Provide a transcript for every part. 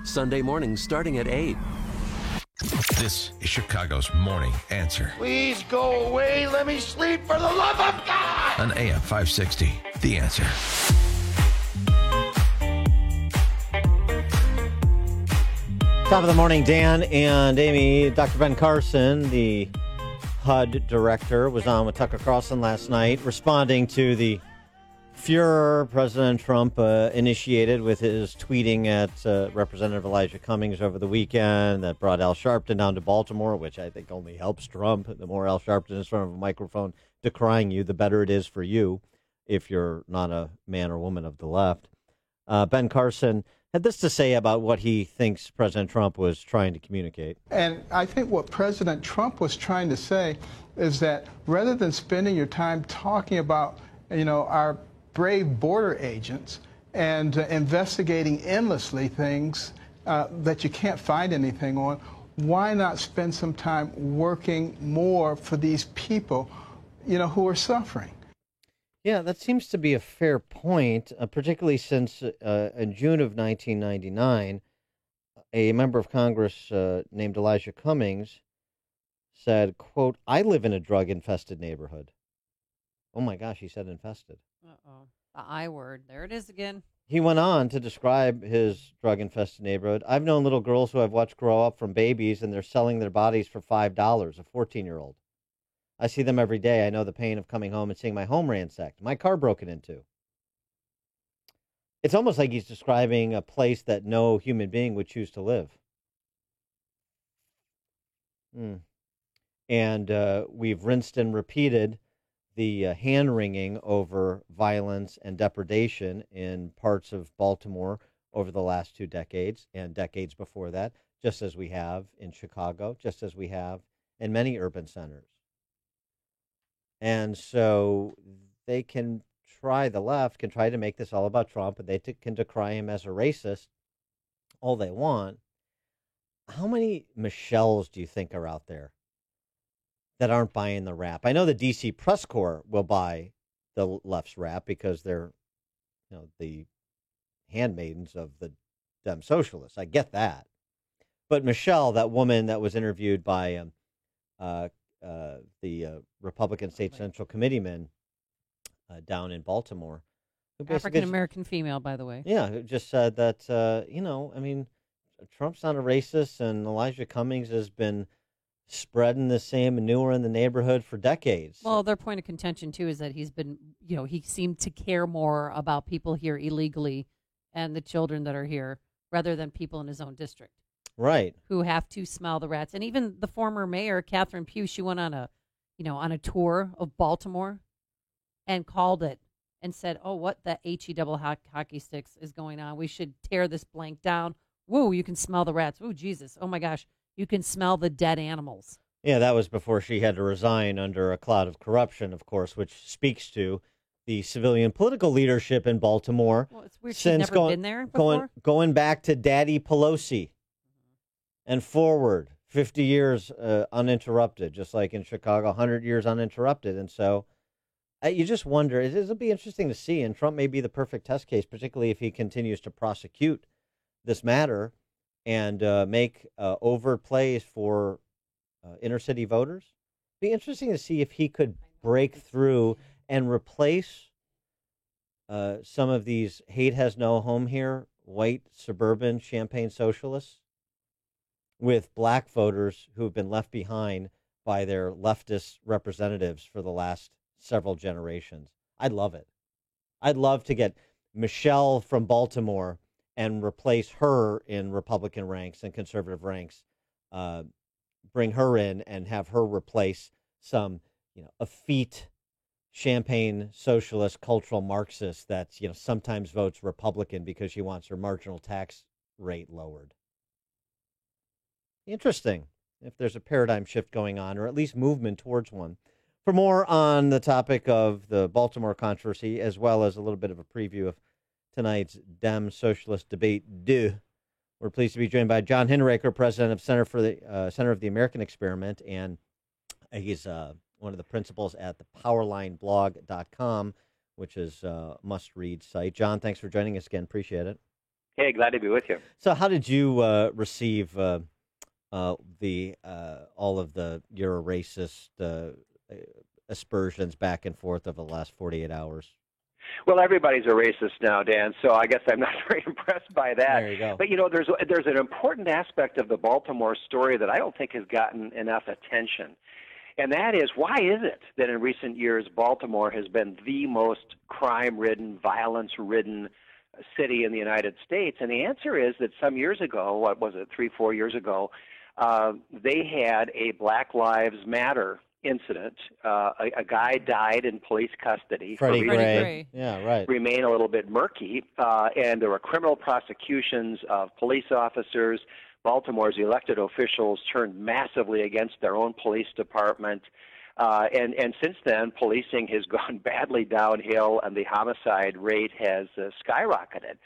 Sunday mornings starting at 8. This is Chicago's Morning Answer. Please go away. Let me sleep for the love of God. On AM 560, The Answer. Top of the morning, Dan and Amy. Dr. Ben Carson, the HUD director, was on with Tucker Carlson last night responding to the furor President Trump initiated with his tweeting at Representative Elijah Cummings over the weekend that brought Al Sharpton down to Baltimore, which I think only helps Trump. The more Al Sharpton is in front of a microphone decrying you, the better it is for you if you're not a man or woman of the left. Ben Carson had this to say about what he thinks President Trump was trying to communicate. And I think what President Trump was trying to say is that rather than spending your time talking about, our brave border agents and investigating endlessly things that you can't find anything on, why not spend some time working more for these people, who are suffering? Yeah, that seems to be a fair point, particularly since in June of 1999, a member of Congress named Elijah Cummings said, quote, "I live in a drug-infested neighborhood." Oh, my gosh, he said infested. Uh-oh. The I word. There it is again. He went on to describe his drug-infested neighborhood. "I've known little girls who I've watched grow up from babies, and they're selling their bodies for $5, a 14-year-old. I see them every day. I know the pain of coming home and seeing my home ransacked, my car broken into." It's almost like he's describing a place that no human being would choose to live. And we've rinsed and repeated the hand-wringing over violence and depredation in parts of Baltimore over the last 2 decades and decades before that, just as we have in Chicago, just as we have in many urban centers. And so they can the left can try to make this all about Trump, and they can decry him as a racist all they want. How many Michelles do you think are out there that aren't buying the rap? I know the D.C. press corps will buy the left's rap because they're, the handmaidens of the Dem socialists. I get that. But Michelle, that woman that was interviewed by the Republican State Central Committeeman down in Baltimore. African-American female, by the way. Yeah, who just said that, Trump's not a racist, and Elijah Cummings has been spreading the same manure in the neighborhood for decades. Well, their point of contention, too, is that he's been, he seemed to care more about people here illegally and the children that are here rather than people in his own district. Right. Who have to smell the rats. And even the former mayor, Catherine Pugh, she went on a tour of Baltimore and called it and said, "Oh, what the HE double hockey sticks is going on? We should tear this blank down. Woo, you can smell the rats. Ooh, Jesus. Oh, my gosh. You can smell the dead animals." Yeah, that was before she had to resign under a cloud of corruption, of course, which speaks to the civilian political leadership in Baltimore. Well, it's weird. She's never been there before. Going back to Daddy Pelosi and forward, 50 years uninterrupted, just like in Chicago, 100 years uninterrupted. And so you just wonder, it'll be interesting to see, and Trump may be the perfect test case, particularly if he continues to prosecute this matter and make overt plays for inner city voters. Be interesting to see if he could break through and replace some of these hate has no home here, white suburban Champagne socialists with black voters who have been left behind by their leftist representatives for the last several generations. I'd love it. I'd love to get Michelle from Baltimore and replace her in Republican ranks and conservative ranks, bring her in and have her replace some, effete Champagne socialist cultural Marxist that, sometimes votes Republican because she wants her marginal tax rate lowered. Interesting if there's a paradigm shift going on, or at least movement towards one. For more on the topic of the Baltimore controversy, as well as a little bit of a preview of tonight's Dem-Socialist debate, we're pleased to be joined by John Heinrich, president of Center of the American Experiment, and he's one of the principals at the powerlineblog.com, which is a must-read site. John, thanks for joining us again. Appreciate it. Hey, glad to be with you. So, how did you receive the all of your racist aspersions back and forth over the last 48 hours? Well, everybody's a racist now, Dan, so I guess I'm not very impressed by that. There you go. But, there's an important aspect of the Baltimore story that I don't think has gotten enough attention. And that is, why is it that in recent years Baltimore has been the most crime-ridden, violence-ridden city in the United States? And the answer is that some years ago, what was it, 3-4 years ago, they had a Black Lives Matter incident. A guy died in police custody. Freddie Gray. Gray. Yeah, right. Remain a little bit murky, and there were criminal prosecutions of police officers. Baltimore's elected officials turned massively against their own police department. And since then, policing has gone badly downhill, and the homicide rate has skyrocketed.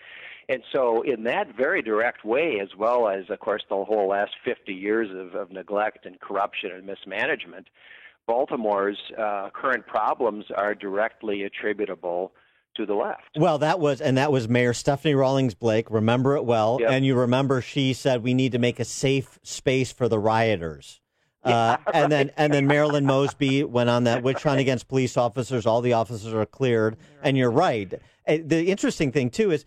And so in that very direct way, as well as, of course, the whole last 50 years of neglect and corruption and mismanagement, Baltimore's current problems are directly attributable to the left. Well, that was Mayor Stephanie Rawlings Blake. Remember it well, Yep. and you remember she said we need to make a safe space for the rioters. Yeah, and right. then Marilyn Mosby went on that witch hunt against police officers. All the officers are cleared, and you're right. The interesting thing too is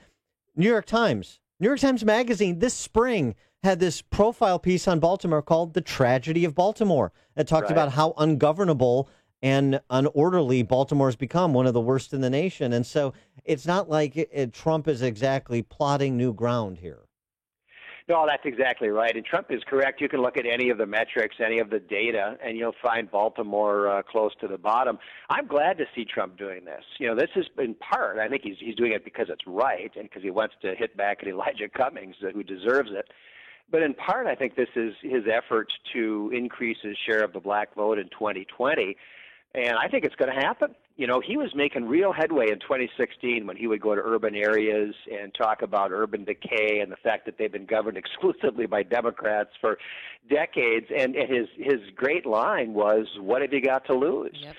New York Times Magazine this spring had this profile piece on Baltimore called "The Tragedy of Baltimore." It talked Right. about how ungovernable and unorderly Baltimore's become, one of the worst in the nation. And so it's not like Trump is exactly plotting new ground here. No, that's exactly right. And Trump is correct. You can look at any of the metrics, any of the data, and you'll find Baltimore close to the bottom. I'm glad to see Trump doing this. This is in part, I think he's doing it because it's right and because he wants to hit back at Elijah Cummings, who deserves it. But in part, I think this is his effort to increase his share of the black vote in 2020. And I think it's going to happen. He was making real headway in 2016 when he would go to urban areas and talk about urban decay and the fact that they've been governed exclusively by Democrats for decades. And his great line was, "What have you got to lose?" Yep.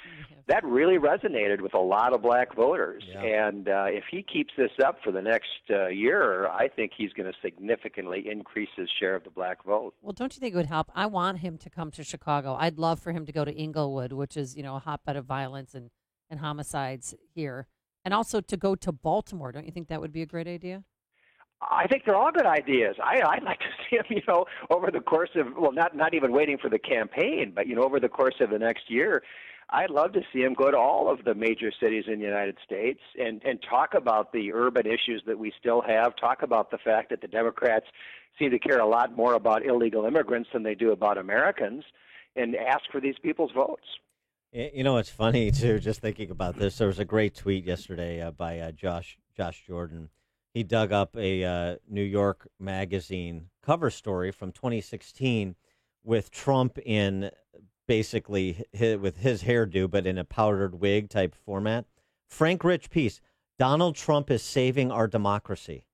That really resonated with a lot of black voters. Yeah. And if he keeps this up for the next year, I think he's going to significantly increase his share of the black vote. Well, don't you think it would help? I want him to come to Chicago. I'd love for him to go to Inglewood, which is, a hotbed of violence and homicides here, and also to go to Baltimore. Don't you think that would be a great idea? I think they're all good ideas. I'd like to see him, over the course of, well, not even waiting for the campaign, but, over the course of the next year, I'd love to see him go to all of the major cities in the United States and talk about the urban issues that we still have, talk about the fact that the Democrats seem to care a lot more about illegal immigrants than they do about Americans, and ask for these people's votes. It's funny, too, just thinking about this. There was a great tweet yesterday by Josh Jordan. He dug up a New York Magazine cover story from 2016 with Trump in basically with his hairdo, but in a powdered wig type format. Frank Rich piece, "Donald Trump is saving our democracy."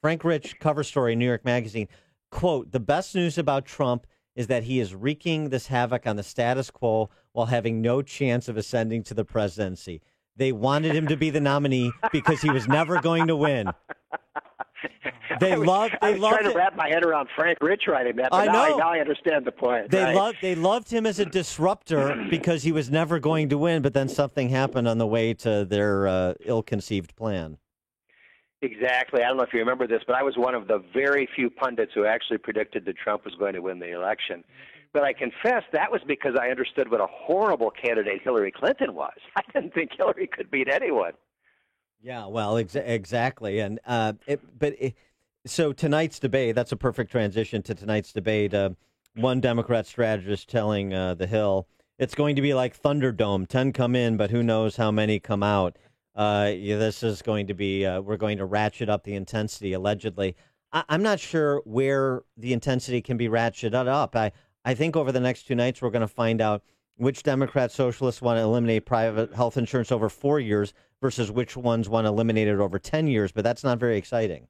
Frank Rich cover story, New York Magazine. Quote, "The best news about Trump is that he is wreaking this havoc on the status quo while having no chance of ascending to the presidency. They wanted him to be the nominee because he was never going to win." I was trying to wrap my head around Frank Rich writing that, but now I understand the point. They loved him as a disruptor because he was never going to win, but then something happened on the way to their ill-conceived plan. Exactly. I don't know if you remember this, but I was one of the very few pundits who actually predicted that Trump was going to win the election. But I confess that was because I understood what a horrible candidate Hillary Clinton was. I didn't think Hillary could beat anyone. Yeah, well, exactly. And so tonight's debate, that's a perfect transition to tonight's debate. One Democrat strategist telling The Hill, it's going to be like Thunderdome, 10 come in, but who knows how many come out. This is going to be, we're going to ratchet up the intensity, allegedly. I'm not sure where the intensity can be ratcheted up. I think over the next two nights, we're going to find out which Democrat socialists want to eliminate private health insurance over 4 years versus which ones want to eliminate it over 10 years. But that's not very exciting.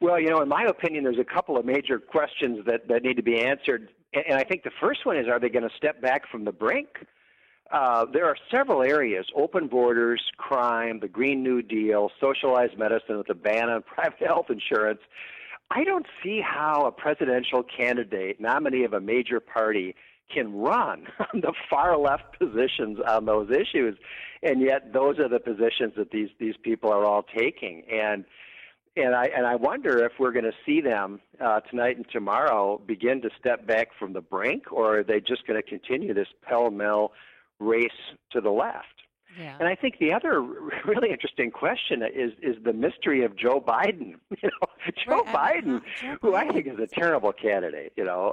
Well, in my opinion, there's a couple of major questions that need to be answered. And I think the first one is, are they going to step back from the brink? there are several areas: open borders, crime, the Green New Deal, socialized medicine with a ban on private health insurance. I don't see how a presidential candidate, nominee of a major party, can run on the far left positions on those issues, and yet those are the positions that these people are all taking. And I wonder if we're going to see them tonight and tomorrow begin to step back from the brink, or are they just going to continue this pell-mell race to the left? Yeah. And I think the other really interesting question is the mystery of Joe Biden. Joe Biden, who I think is a terrible candidate.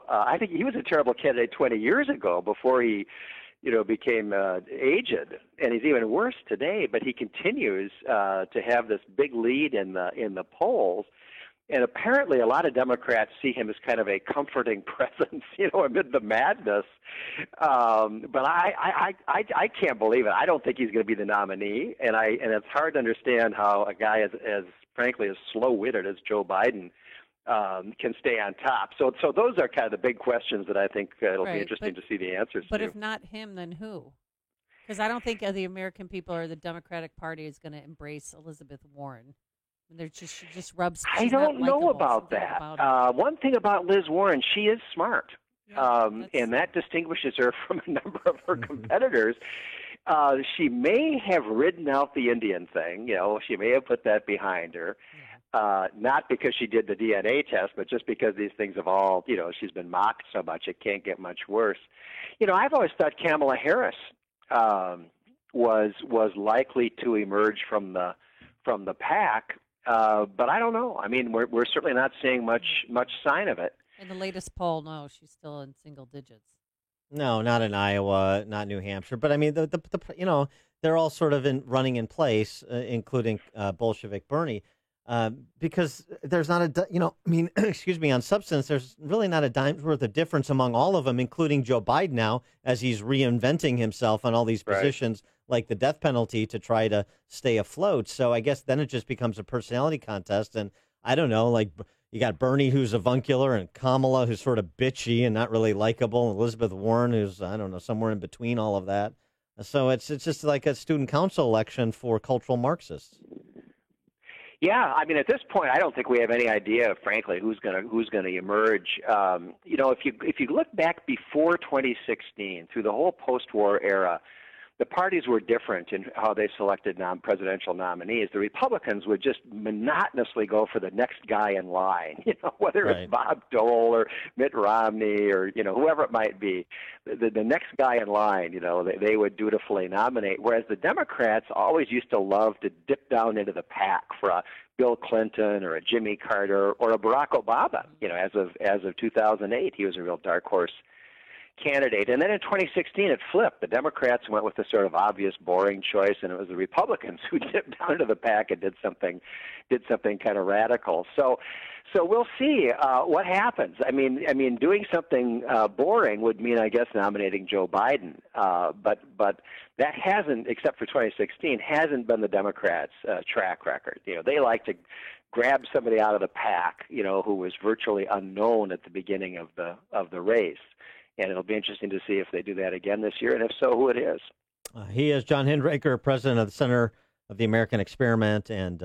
I think he was a terrible candidate 20 years ago before he, became aged, and he's even worse today. But he continues to have this big lead in the polls. And apparently, a lot of Democrats see him as kind of a comforting presence, amid the madness. But I can't believe it. I don't think he's going to be the nominee, and it's hard to understand how a guy as frankly as slow-witted as Joe Biden can stay on top. So those are kind of the big questions that I think it'll be interesting to see the answers to. But if not him, then who? Because I don't think the American people or the Democratic Party is going to embrace Elizabeth Warren. She just rubs. I don't know about that. One thing about Liz Warren, she is smart, and that distinguishes her from a number of her competitors. She may have ridden out the Indian thing. She may have put that behind her. Not because she did the DNA test, but just because these things have all, she's been mocked so much, it can't get much worse. I've always thought Kamala Harris was likely to emerge from the pack. But I don't know. I mean, we're certainly not seeing much sign of it. In the latest poll, no, she's still in single digits. No, not in Iowa, not New Hampshire. But I mean, they're all sort of running in place, including Bolshevik Bernie, because there's not excuse me, on substance, there's really not a dime's worth of difference among all of them, including Joe Biden now, as he's reinventing himself on all these positions. Right. Like the death penalty to try to stay afloat. So I guess then it just becomes a personality contest. And I don't know, like you got Bernie, who's avuncular, and Kamala, who's sort of bitchy and not really likable, and Elizabeth Warren, who's, I don't know, somewhere in between all of that. So it's just like a student council election for cultural Marxists. Yeah, I mean, at this point, I don't think we have any idea, frankly, who's gonna emerge. If you look back before 2016, through the whole post-war era, the parties were different in how they selected presidential nominees. The Republicans would just monotonously go for the next guy in line, whether it's Bob Dole or Mitt Romney or, whoever it might be. The next guy in line, they would dutifully nominate, whereas the Democrats always used to love to dip down into the pack for a Bill Clinton or a Jimmy Carter or a Barack Obama. As of 2008, he was a real dark horse candidate. And then in 2016, it flipped. The Democrats went with the sort of obvious, boring choice, and it was the Republicans who dipped down to the pack and did something kind of radical. So we'll see what happens. I mean, doing something boring would mean, I guess, nominating Joe Biden. But that hasn't, except for 2016, hasn't been the Democrats' track record. They like to grab somebody out of the pack, who was virtually unknown at the beginning of the race. And it'll be interesting to see if they do that again this year, and if so, who it is. He is John Hindraker, president of the Center of the American Experiment, and